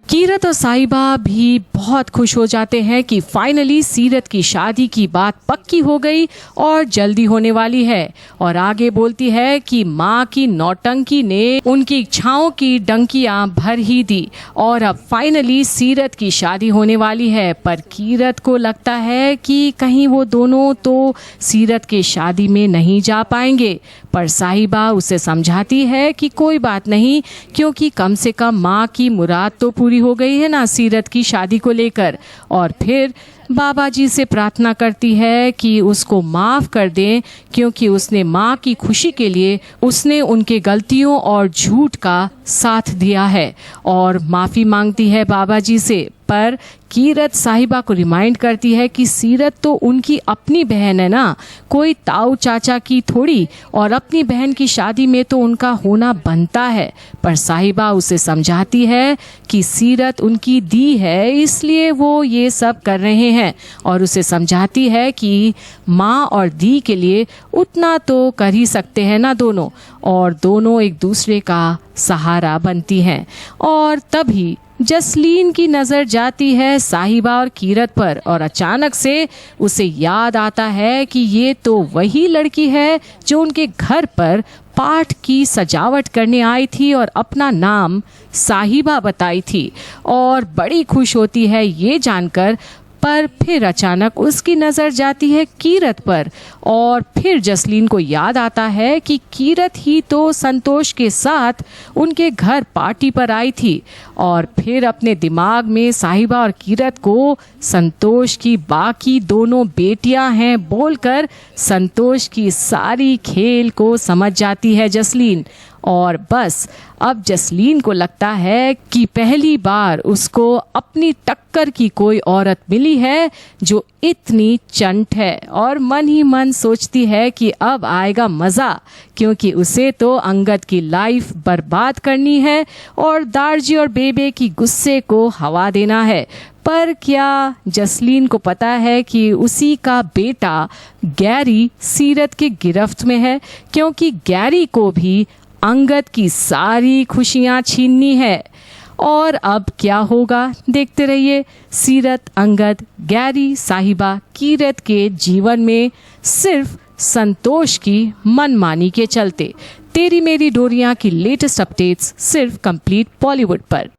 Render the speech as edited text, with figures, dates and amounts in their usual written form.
कीरत और साहिबा भी बहुत खुश हो जाते हैं कि फाइनली सीरत की शादी की बात पक्की हो गई और जल्दी होने वाली है। और आगे बोलती है कि माँ की नौटंकी ने उनकी इच्छाओं की डंकियां भर ही दी और अब फाइनली सीरत की शादी होने वाली है। पर कीरत को लगता है कि कहीं वो दोनों तो सीरत के शादी में नहीं जा पाएंगे। पर साहिबा उसे समझाती है कि कोई बात नहीं, क्योंकि कम से कम माँ की मुराद तो पूरी हो गई है ना सीरत की शादी को लेकर। और फिर बाबा जी से प्रार्थना करती है कि उसको माफ़ कर दें, क्योंकि उसने माँ की खुशी के लिए उसने उनके गलतियों और झूठ का साथ दिया है और माफ़ी मांगती है बाबा जी से। पर कीरत साहिबा को रिमाइंड करती है कि सीरत तो उनकी अपनी बहन है ना, कोई ताऊ चाचा की थोड़ी, और अपनी बहन की शादी में तो उनका होना बनता है। पर साहिबा उसे समझाती है कि सीरत उनकी दी है, इसलिए वो ये सब कर रहे हैं, और उसे समझाती है कि माँ और दी के लिए उतना तो कर ही सकते हैं ना दोनों, और दोनों एक दूसरे का सहारा बनती हैं। और तभी जसलीन की नज़र जाती है साहिबा और कीरत पर और अचानक से उसे याद आता है कि ये तो वही लड़की है जो उनके घर पर पाठ की सजावट करने आई थी और अपना नाम साहिबा बताई थी, और बड़ी खुश होती है ये जानकर। पर फिर अचानक उसकी नज़र जाती है कीरत पर और फिर जसलीन को याद आता है कि कीरत ही तो संतोष के साथ उनके घर पार्टी पर आई थी। और फिर अपने दिमाग में साहिबा और कीरत को संतोष की बाकी दोनों बेटियां हैं बोलकर संतोष की सारी खेल को समझ जाती है जसलीन। और बस अब जसलीन को लगता है कि पहली बार उसको अपनी टक्कर की कोई औरत मिली है जो इतनी चंट है, और मन ही मन सोचती है कि अब आएगा मज़ा, क्योंकि उसे तो अंगद की लाइफ बर्बाद करनी है और दारजी और बेबे की गुस्से को हवा देना है। पर क्या जसलीन को पता है कि उसी का बेटा गैरी सीरत के गिरफ्त में है, क्योंकि गैरी को भी अंगद की सारी खुशियां छीननी है। और अब क्या होगा देखते रहिए। सीरत, अंगद, गैरी, साहिबा, कीरत के जीवन में सिर्फ संतोष की मनमानी के चलते। तेरी मेरी डोरियां की लेटेस्ट अपडेट्स सिर्फ कंप्लीट बॉलीवुड पर।